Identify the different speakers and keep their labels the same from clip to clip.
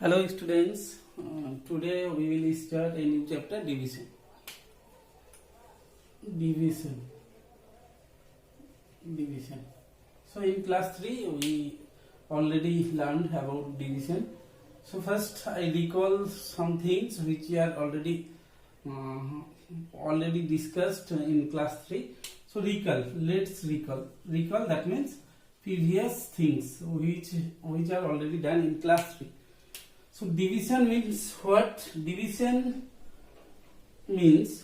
Speaker 1: Hello students, today we will start a new chapter, division. Division. So in class 3 we already learned about division. So first I recall some things which are already discussed in class 3. So let's recall. That means previous things which are already done in class 3. So division means what? Division means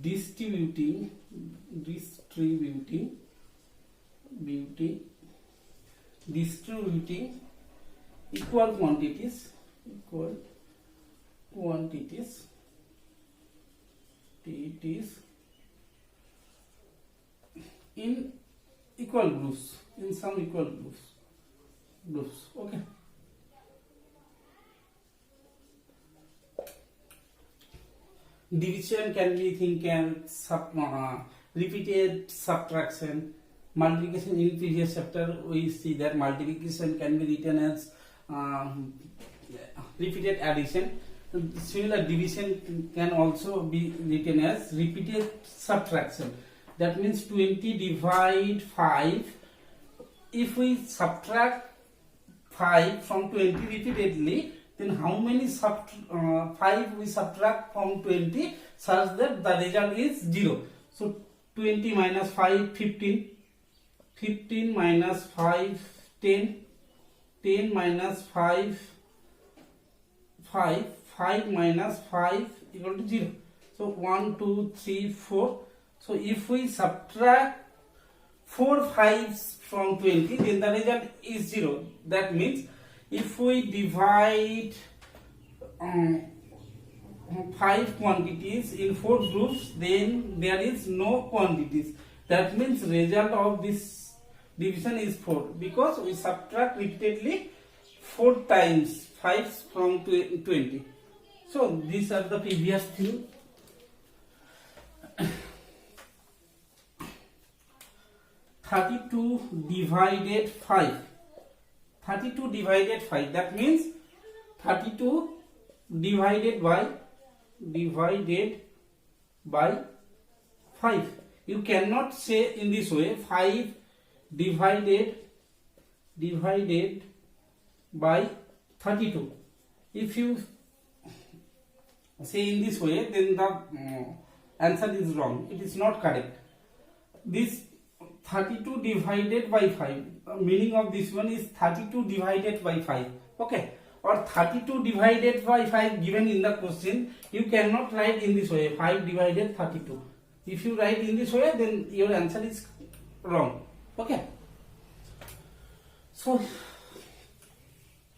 Speaker 1: distributing equal quantities in equal groups, in some equal groups. Okay. Division can be repeated subtraction, multiplication. In previous chapter we see that multiplication can be written as repeated addition. Similar, division can also be written as repeated subtraction. That means 20 divide 5. If we subtract 5 from 20 repeatedly, then how many 5 we subtract from 20 such that the result is 0. So 20 minus 5, 15. 15 minus 5, 10. 10 minus 5, 5. 5 minus 5 equal to 0. So 1, 2, 3, 4. So if we subtract 4 5s from 20, then the result is 0. That means if we divide 5 quantities in 4 groups, then there is no quantities. That means result of this division is 4, because we subtract repeatedly 4 times 5s from 20. So these are the previous thing. 32 divided 5. 32 divided 5. That means 32 divided by 5. You cannot say in this way 5 divided by 32. If you say in this way, then the answer is wrong. It is not correct. This 32 divided by 5, meaning of this one is 32 divided by 5. Okay, or 32 divided by 5 given in the question. You cannot write in this way 5 divided 32. If you write in this way, then your answer is wrong. Okay, so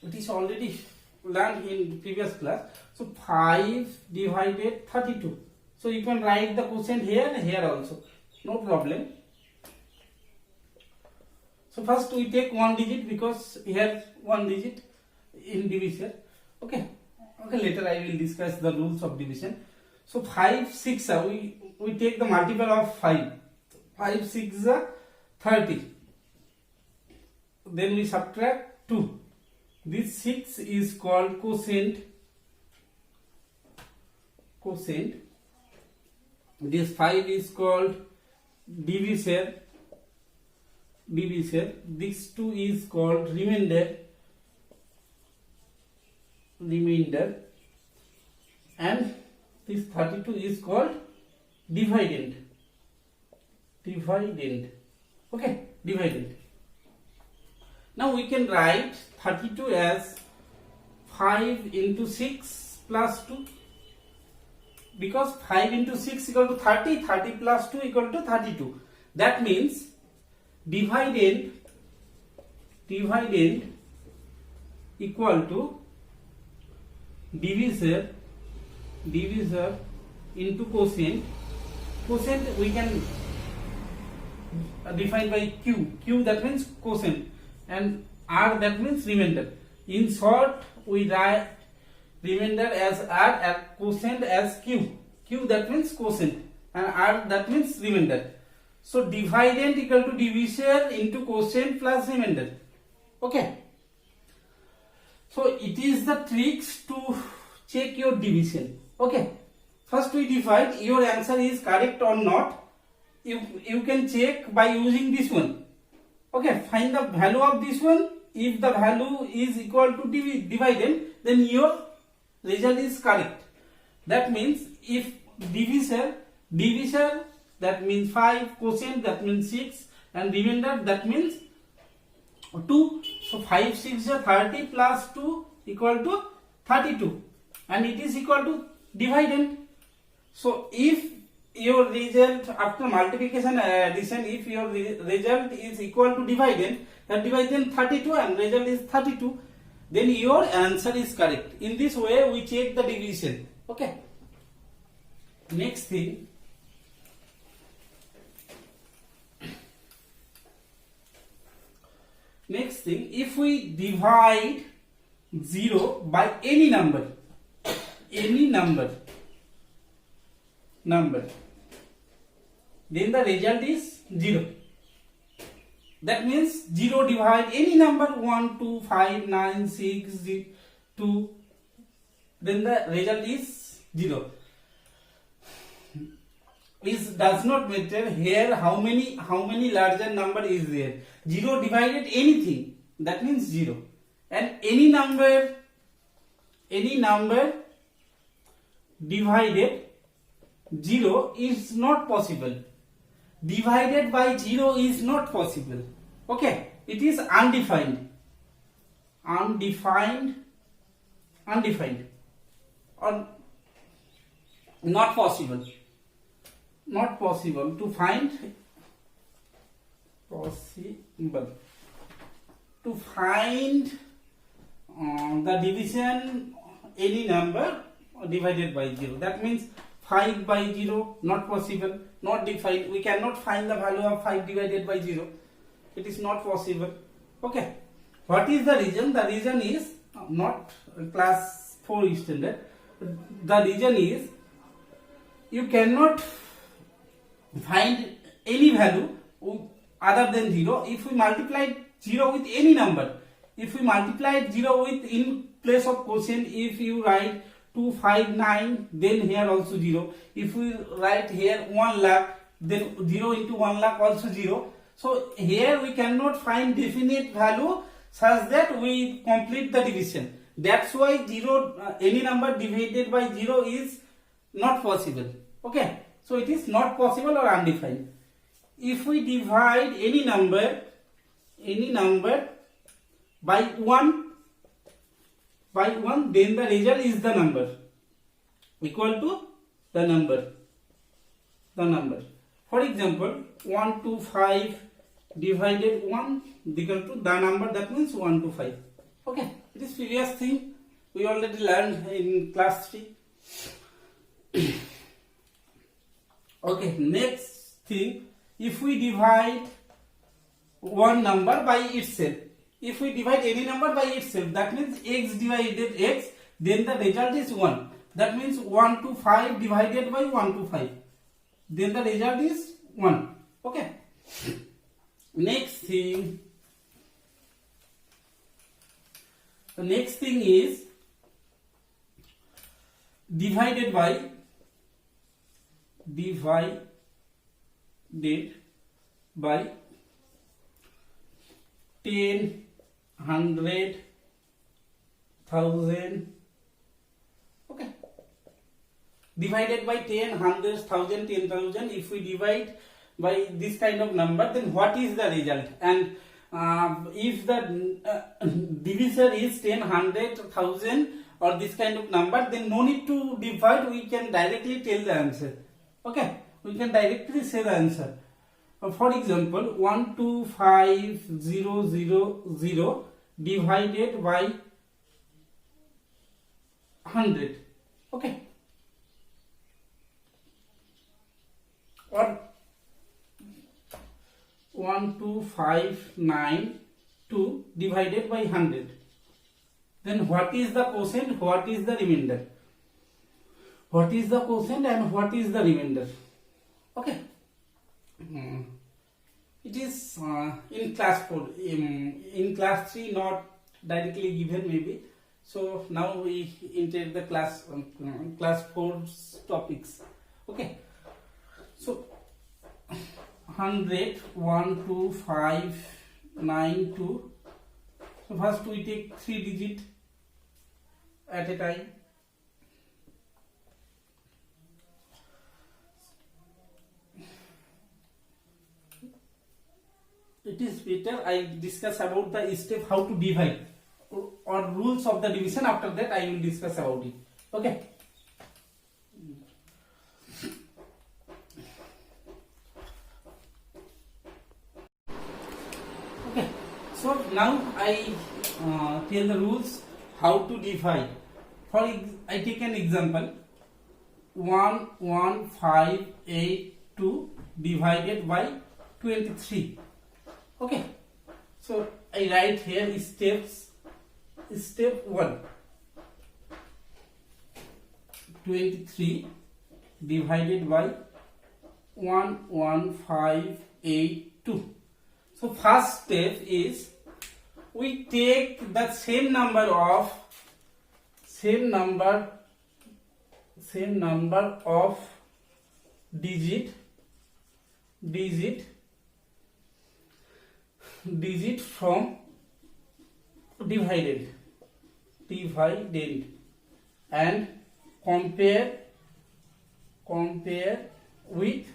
Speaker 1: it is already learned in previous class. So 5 divided 32. So you can write the quotient here and here also, no problem. So first we take one digit, because here one digit in division. Okay, later I will discuss the rules of division. So 5 6 we take the multiple of 5. 5 6 30. Then we subtract 2. This 6 is called quotient. This 5 is called divisor. This 2 is called remainder, and this 32 is called dividend. Okay, dividend. Now we can write 32 as 5 into 6 plus 2, because 5 into 6 equal to 30, 30 plus 2 equal to 32. That means dividend equal to divisor into quotient. Quotient we can define by Q, that means quotient, and R, that means remainder. In short, we write remainder as R and quotient as Q. Q, that means quotient, and R, that means remainder. So dividend equal to division into quotient plus remainder. Okay. So it is the tricks to check your division. Okay. First we divide, your answer is correct or not. You can check by using this one. Okay, find the value of this one. If the value is equal to dividend, then your result is correct. That means if divisor, that means 5, quotient that means 6, and remainder that means 2. So 5 6 is 30 plus 2 equal to 32, and it is equal to dividend. So if your result after multiplication and addition, if your result is equal to dividend, that dividend 32 and result is 32, then your answer is correct. In this way we check the division. Okay. Next thing, if we divide 0 by any number, then the result is 0. That means 0 divide any number 1, 2, 5, 9, 6, 2, then the result is 0. It does not matter here how many larger number is there. 0 divided anything, that means 0. And any number divided 0 is not possible. Divided by 0 is not possible. Okay, it is undefined or not possible to find the division any number divided by 0. That means 5 by 0 not possible, not defined. We cannot find the value of 5 divided by 0. It is not possible. Okay. What is the reason? The reason is not class 4 standard. The reason is you cannot find any value other than 0. If we multiply 0 with any number, if we multiply 0 with in place of quotient, if you write 259, then here also 0. If we write here 1 lakh, then 0 into 1 lakh also 0. So here we cannot find definite value such that we complete the division. That's why 0 any number divided by 0 is not possible. Okay, so it is not possible or undefined. If we divide any number by 1, then the result is the number equal to the number. For example, 125 divided 1 equal to the number, that means 125. Okay, it is previous thing we already learned in class 3. Okay, next thing, if we divide one number by itself, if we divide any number by itself, that means x divided x, then the result is 1. That means 125 divided by 125, then the result is 1. Okay. Next thing, the next thing is divided by 10, 100, 1000. Okay, divided by 10, 100, 1000, 10,000. If we divide by this kind of number, then what is the result? And if the divisor is 10, 100, 1000 or this kind of number, then no need to divide, we can directly tell the answer. Okay, we can directly say the answer. For example, 125,000 divided by 100. Okay, or 12592 divided by 100. Then what is the quotient? What is the remainder? What is the quotient and what is the remainder? Okay. it is in class 4. In class 3 not directly given maybe. So now we enter the class 4 topics. Okay. So 100, 1, 2, 5, 9, 2. So first we take 3 digit at a time. It is better I discuss about the step how to divide or rules of the division. After that I will discuss about it. Okay. Okay. So now I tell the rules how to divide. I take an example. 11582 divided by 23. Okay, so I write here steps. Step 1, 23 divided by 11582. So first step is we take the same number of digit from divided and compare with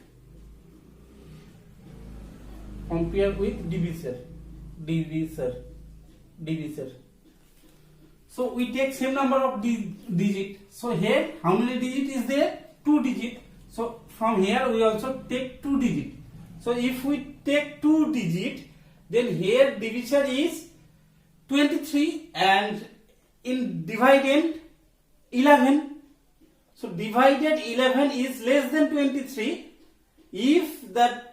Speaker 1: divisor. So we take same number of digit. So here how many digit is there? 2 digit. So from here we also take 2 digit. So if we take 2 digit, then here divisor is 23 and in dividend 11. So divided 11 is less than 23. If the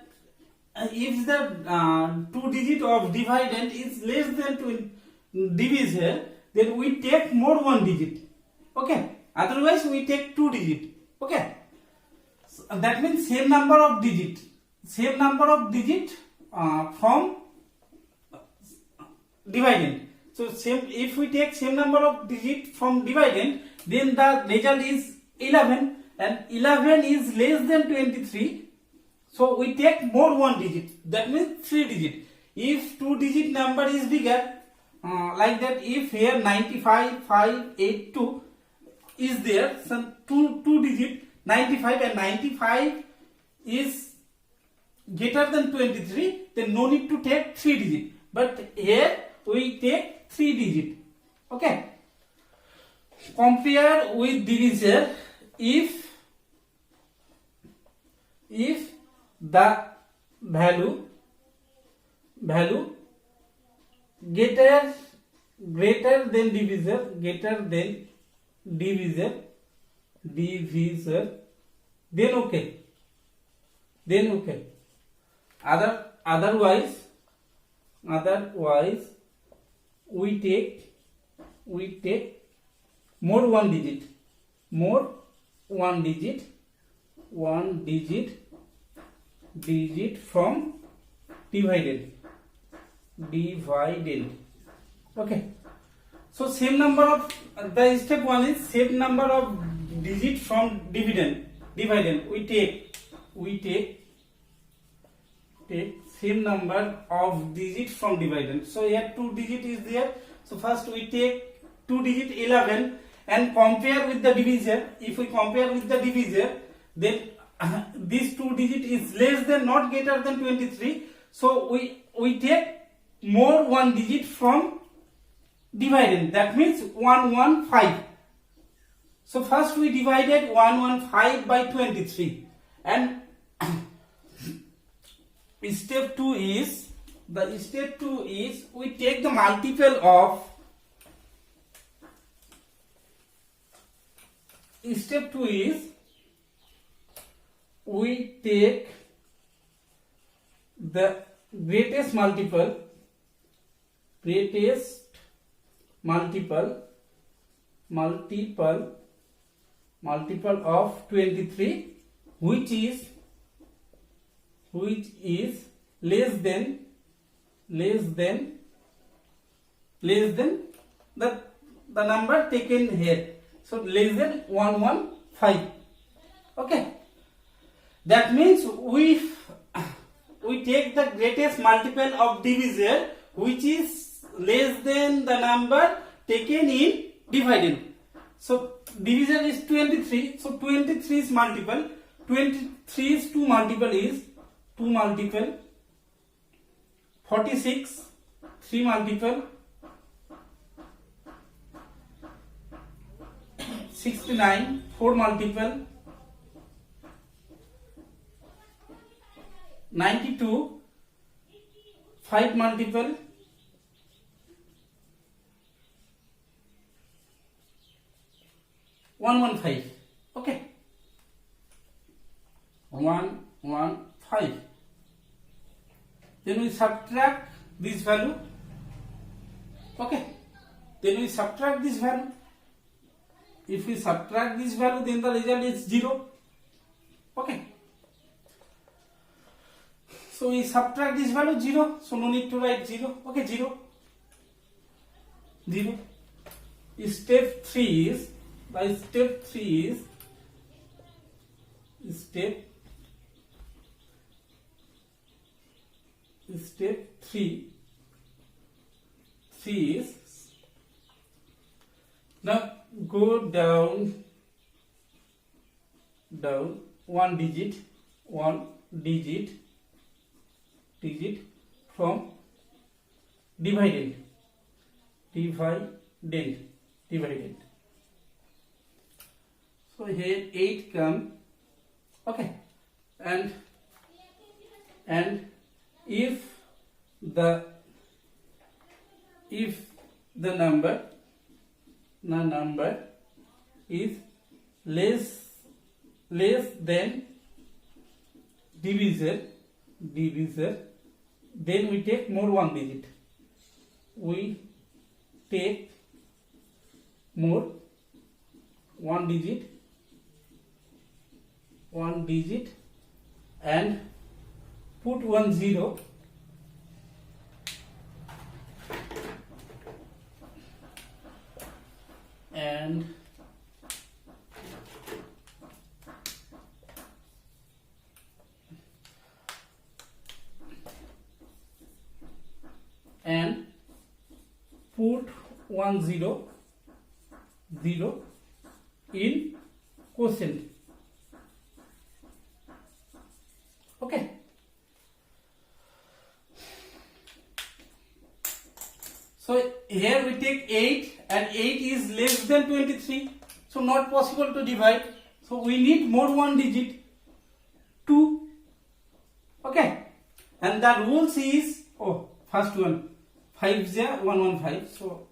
Speaker 1: 2 digit of dividend is less than divisor, then we take more 1 digit. Okay. Otherwise we take 2 digit. Okay. So that means same number of digit from dividend. So if we take same number of digit from dividend, then the result is 11 and 11 is less than 23. So we take more 1 digit. That means 3 digit. If 2 digit number is bigger, like that, if here 95582 is there, some 2 digit 95 and 95 is greater than 23, then no need to take 3 digit. But here we take 3 digit. Okay. Compare with divisor. If the value greater than divisor, then okay. Otherwise we take more 1 digit from divided. Okay. So same number of the step 1 is same number of digit from dividend. We take same number of digit from dividend. So here 2 digit is there. So first we take 2 digit 11 and compare with the divisor. If we compare with the divisor, then this 2 digit is less than, not greater than 23. So we take more 1 digit from dividend. That means 115. So first we divided 115 by 23 and step 2 is we take the multiple of step 2 is we take the greatest multiple of 23, which is which is less than the number taken here. So less than 115. Okay. That means we take the greatest multiple of divisor which is less than the number taken in dividend. So divisor is 23. So 23 is multiple. 23 is 2 multiple is 2 multiple. 46 3 multiple. 69 4 multiple. 92 5 multiple. 115. Okay. 115. Then we subtract this value. Okay. Then we subtract this value. If we subtract this value, then the result is 0. Okay. So we subtract this value 0. So no need to write 0. Okay, 0. Step 3 is step 3 is now go down one digit from dividend. So here 8 come. Okay, and if the number is less than divisor, then we take more one digit. We take more one digit and put 10 and put 10 in quotient. Okay. So here we take 8 and 8 is less than 23. So not possible to divide. So we need more one digit, 2. Okay. And the rules is, first one, 5 is 115. So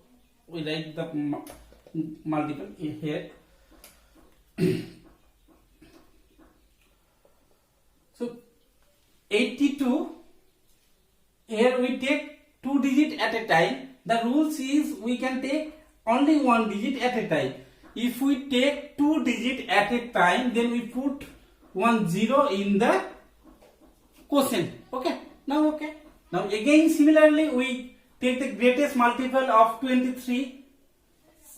Speaker 1: we write the multiple here. So 82, here we take 2 digit at a time. The rules is we can take only 1 digit at a time. If we take 2 digit at a time, then we put 10 in the quotient. Okay. Now again similarly we take the greatest multiple of 23,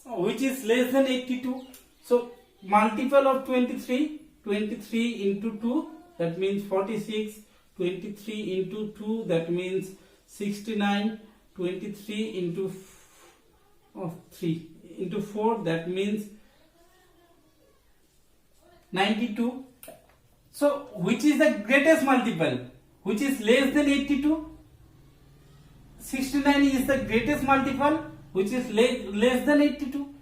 Speaker 1: which is less than 82. So multiple of 23 into 2, that means 46. 23 into 2, that means 69. 23 into 3 into 4, that means 92. So which is the greatest multiple? Which is less than 82? 69 is the greatest multiple, which is less than 82,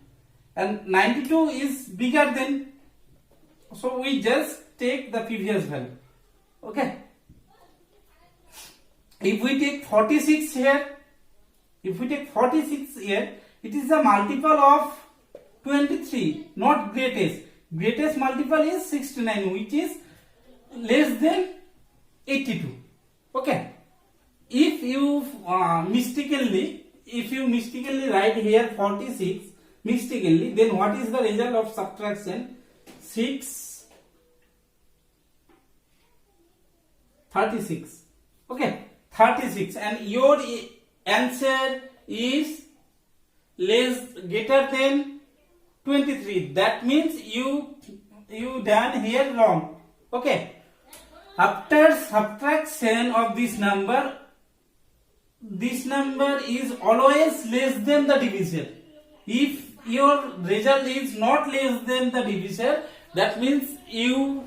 Speaker 1: and 92 is bigger than. So we just take the previous value. Okay. If we take 46 here, it is a multiple of 23, not greatest. Greatest multiple is 69, which is less than 82. Okay. If you mistakenly write here 46 mistakenly, then what is the result of subtraction? 6 36. Okay, 36, and your answer is greater than 23. That means you done here wrong. Okay, after subtraction of this number is always less than the divisor. If your result is not less than the divisor, that means you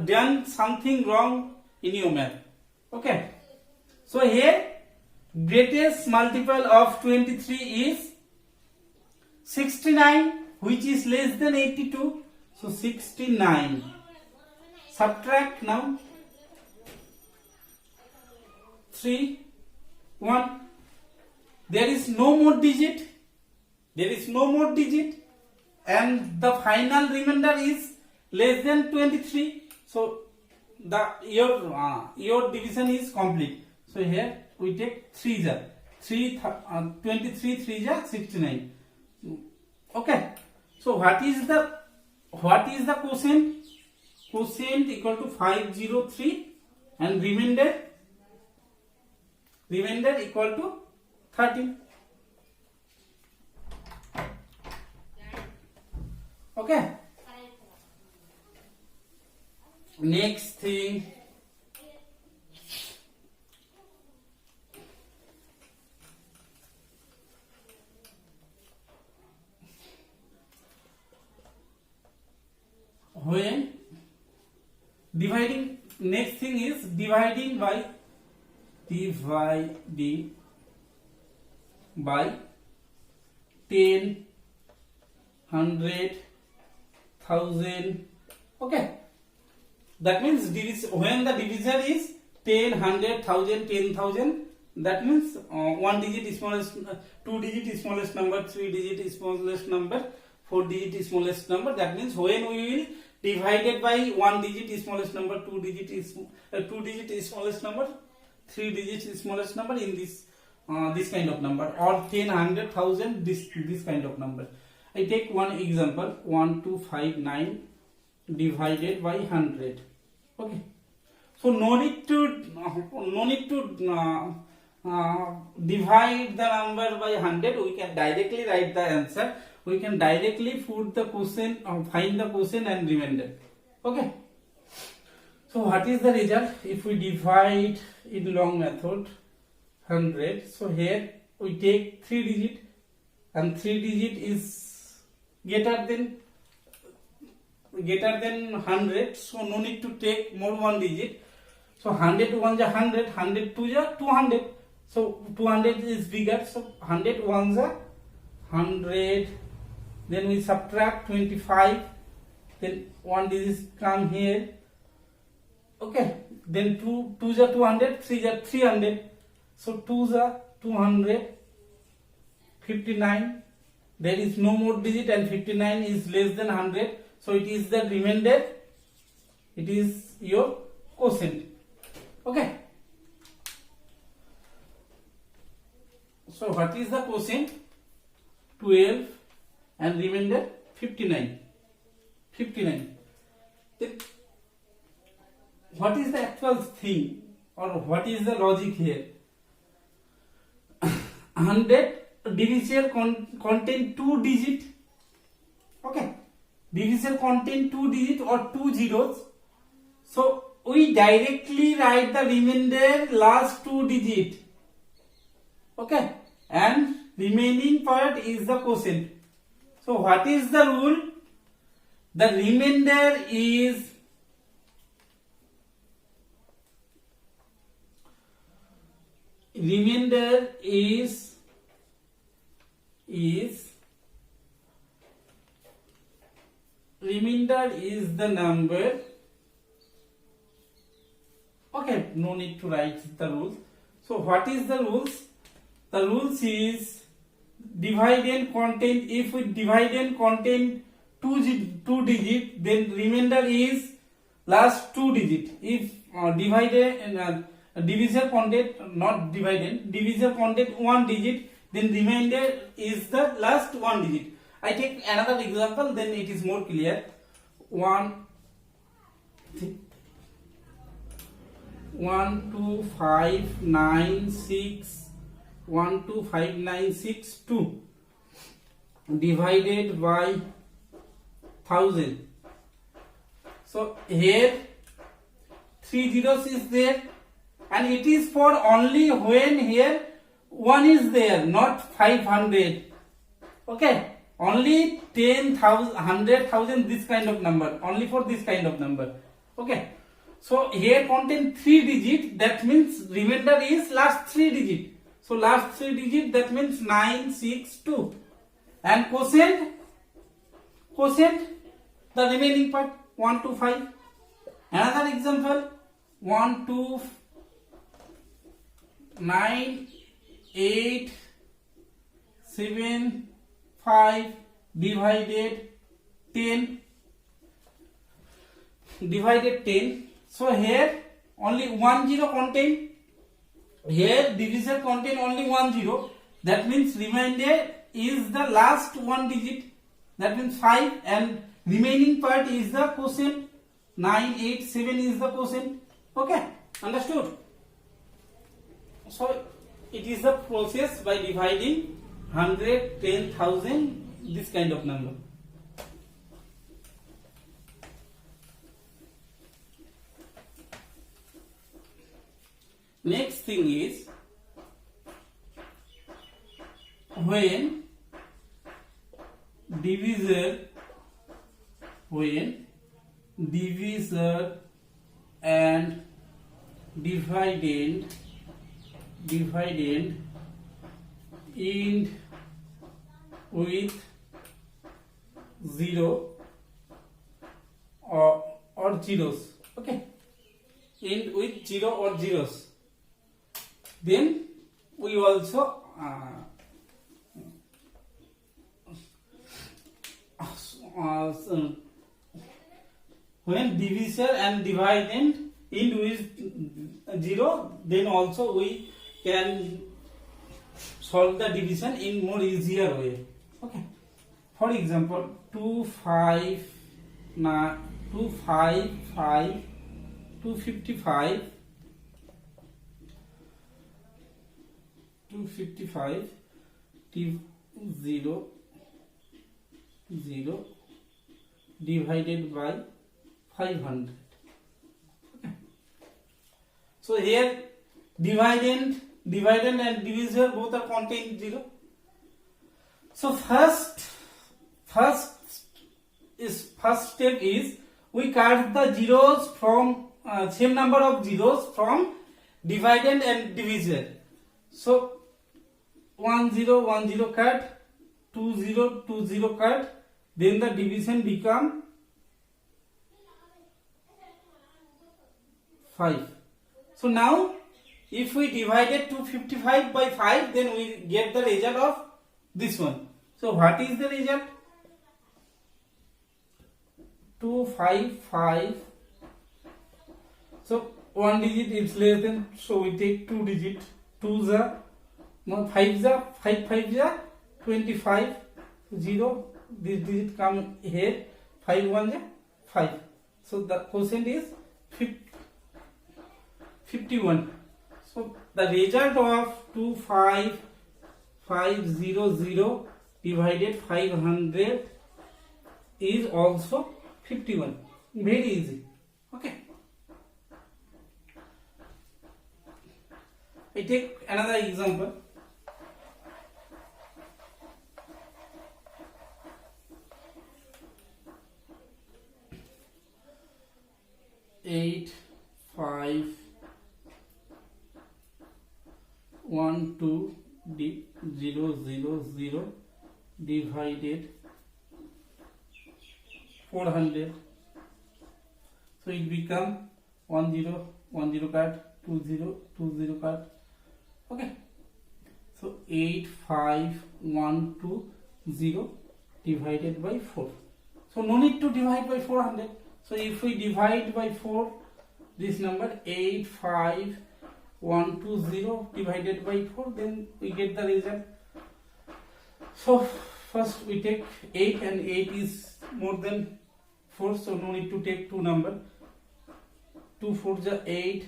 Speaker 1: done something wrong in your math. Okay, so here greatest multiple of 23 is 69, which is less than 82. So 69. Subtract now. 3, 1. There is no more digit. And the final remainder is less than 23. So your division is complete. So here we take 23 3 ja 69. Okay. So what is the quotient? Quotient equal to 503, and remainder equal to 13. Okay. Next thing, when dividing, next thing is dividing by 10, 100, 1000. Okay, that means when the divisor is 10, 100, 1000, 10,000, that means 1 digit smallest, 2 digit smallest number, 3 digit smallest number, 4 digit smallest number. That means when we will divide it by 1 digit smallest number, 2 digit smallest number, 3 digit smallest number, in this kind of number, or 10, 100, 1000, this kind of number. I take one example, 1259 divided by 100. Okay, so no need to divide the number by 100. We can directly write the answer. We can directly put the quotient, find the quotient and remainder. Okay, so what is the result if we divide in long method 100? So here we take 3 digit, and 3 digit is greater than 100, so no need to take more 1 digit. So 100 1 is 100, 100 2 is 200. So 200 is bigger, so 100 1 is 100. Then we subtract 25. Then 1 digit come here. Okay. Then 2 is 200, 3 is 300. So 2 is 200. 59. There is no more digit, and 59 is less than 100. So it is the remainder. It is your quotient. Okay. So what is the quotient? 12 and remainder 59. 59. Then what is the actual thing, or what is the logic here? 100 divisor contain 2 digit. Okay, divisor contain 2 digit or 2 zeros. So we directly write the remainder last 2 digit. Okay, and remaining part is the quotient. So what is the rule? The remainder is the number. Okay, no need to write the rules. So what is the rules? The rules is divide and contain. If we divide and contain 2 digit, then remainder is last 2 digit. If divisor contain, not dividend, divisor contain 1 digit, then remainder is the last 1 digit. I take another example, then it is more clear. 1 12596 divided by 1000. So here 3 zeros is there, and it is for only when here 1 is there, not 500. Okay, only 10,000, 100,000, this kind of number, only for this kind of number. Okay, so here contain 3 digit, that means remainder is last 3 digit. So last 3 digit, that means 962, and quotient, the remaining part 125. Another example, 129,875 divided 10. So here only 1 zero contain. Here divisor contain only 1 zero. That means remainder is the last 1 digit. That means 5, and remaining part is the quotient. 987 is the quotient. Okay, understood? So it is the process by dividing 100, 10,000, this kind of number. Next thing is when divisor and dividend end with 0 or zeros. Okay, end with 0 or zeros. Then we also when divisor and dividend end with 0, then also we can solve the division in more easier way. Okay, for example, 255 0 divided by 500. Okay. So here dividend and divisor both are contained 0. So first step is we cut the zeros from same number of zeros from dividend and divisor. So 1 0 1 0 cut, 2 0 2 0 cut, then the division become 5. So now if we divided 255 by 5, then we get the result of this one. So what is the result? 255. So one digit is less than, so we take 2 digit. 2 is 5 is 25, 0, this digit come here, 5 1 is 5. So the quotient is 51. So the result of 25500 divided 500 is also 51. Very easy. Okay. I take another example. Eight, 5, 1, 2, 0, 0, 0 divided 400. So it become 1 0 1 0 cut, 2 0 2 0 cut. Okay. So 8 5 1 2 0 divided by 4. So no need to divide by 400. So if we divide by 4 this number 8 5 1 2 0 divided by 4, then we get the result. So first we take 8, and 8 is more than 4, so no need to take two number. 2 4 is 8,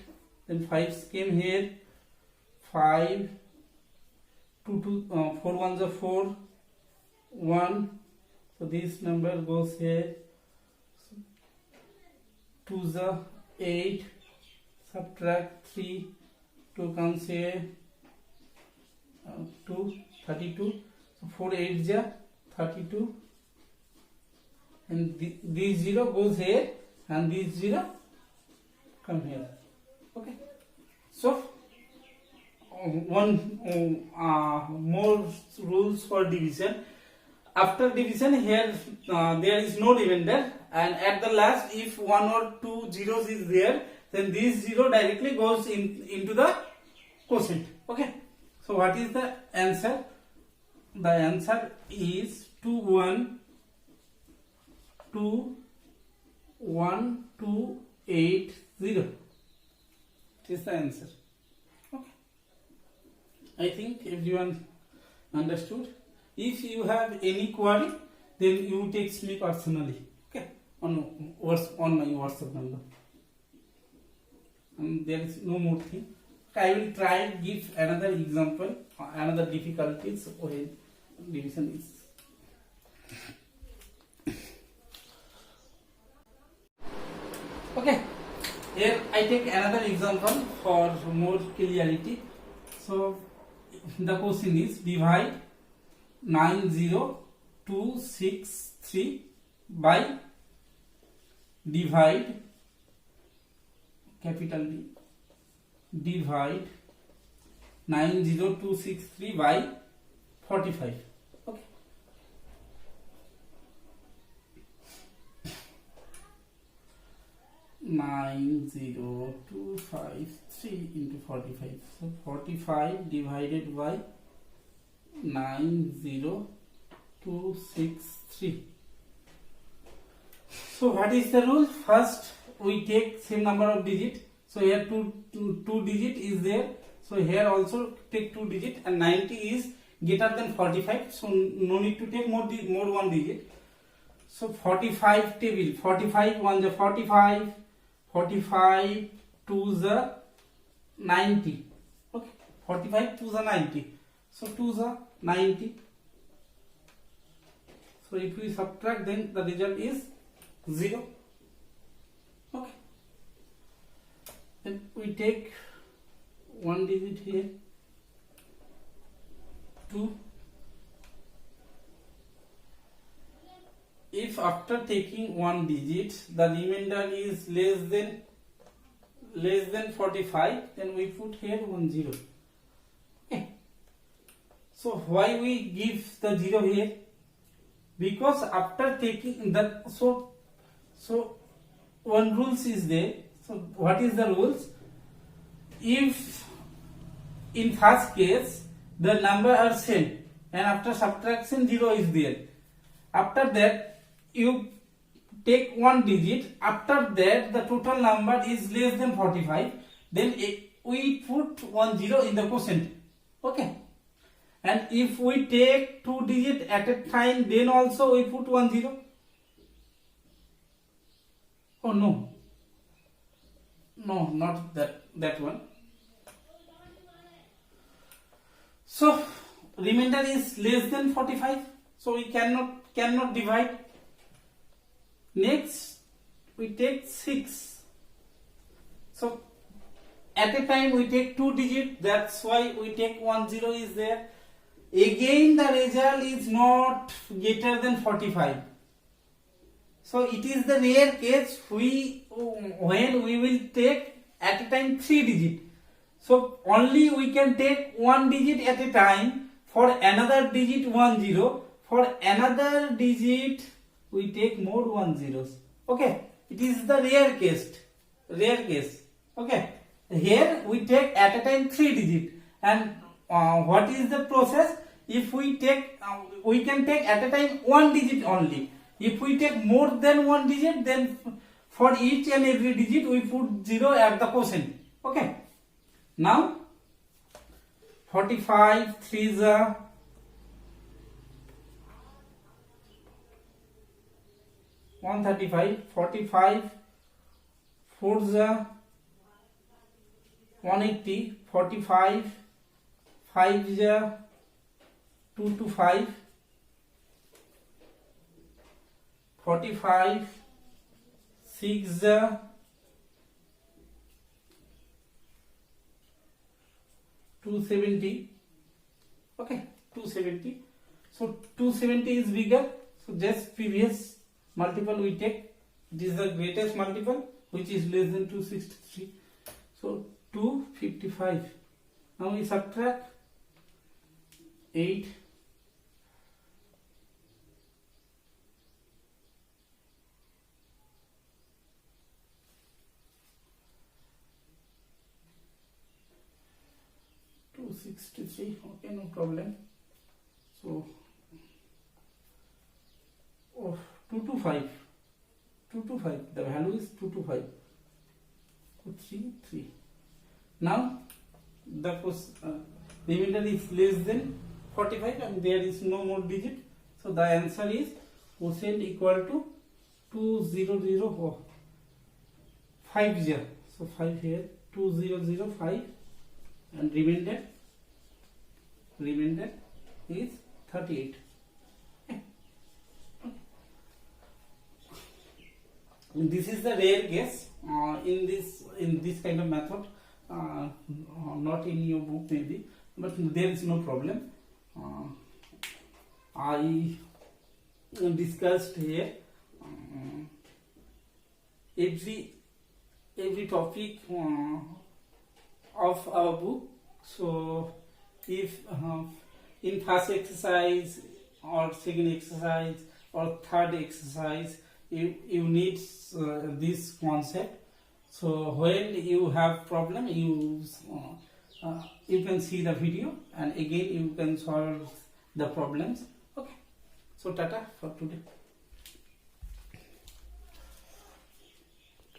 Speaker 1: then 5 came here, 5, 4 ones are 4, 1, so this number goes here, 2s are 8, subtract 3, 2 comes here, 2, 32, so 4 8s are 32, and this 0 goes here and this 0 come here. Okay, so one more rules for division. After division, here there is no remainder, and at the last, if 1 or 2 zeros is there, then this 0 directly goes into the quotient. Okay, so what is the answer? The answer is 2 1 2 1 2 8 0. It is the answer. Okay, I think everyone understood. If you have any query, then you text me personally. Okay, on my WhatsApp number. And there is no more thing. I will try to give another example, another difficulties when division is. Okay, here I take another example for more clarity. So the question is divide 90263 by divide capital D, divide 90263 by 45. Okay, nine zero two five three into 45. So 45 divided by 90263. So what is the rule? First we take same number of digit. So here two digit is there. So here also take 2 digit, and 90 is greater than 45. So no need to take more one digit. So 45 table, 45 1 the 45, 45 2 the 90. Okay, 45 2 the 90. So 2 the 90. So if we subtract, then the result is 0. Okay, then we take one digit here, 2. If after taking one digit the remainder is less than 45, then we put here 10. Okay, so why we give the 0 here? Because after taking the so one rules is there. So what is the rules? If in first case the number are same and after subtraction 0 is there, after that you take one digit, after that the total number is less than 45, then we put 10 in the quotient. Okay, and if we take 2 digit at a time, then also we put 10. Oh no, not that one. So remainder is less than 45, so we cannot divide. Next we take 6. So at a time we take 2 digit, that's why we take 10 is there. Again the result is not greater than 45. So it is the rare case when we will take at a time 3 digit. So only we can take 1 digit at a time. For another digit 10, for another digit we take more 10s. Okay, it is the rare case. Okay, here we take at a time 3 digit, and what is the process? If we take we can take at a time 1 digit only. If we take more than 1 digit, then for each and every digit we put 0 at the quotient. Okay, now 45 3 the 135, 45 4 the 180, 45, 5 is 2 to 5, 45, 6 is 270. Okay, 270. So 270 is bigger. So just previous multiple we take. It is the greatest multiple, which is less than 263. So 255. Now we subtract 8. $263. Okay, no problem. So 225. 225. The value is 225. 233. Now the remainder is less than 45 and there is no more digit. So the answer is quotient equal to 2005. So 5 here, 2005, and remainder is 38. This is the rare case in this kind of method, not in your book maybe, but there is no problem. I discussed here every topic of our book. So if in first exercise or second exercise or third exercise you need this concept, so when you have problem you can see the video and again you can solve the problems. Okay, so tata for today.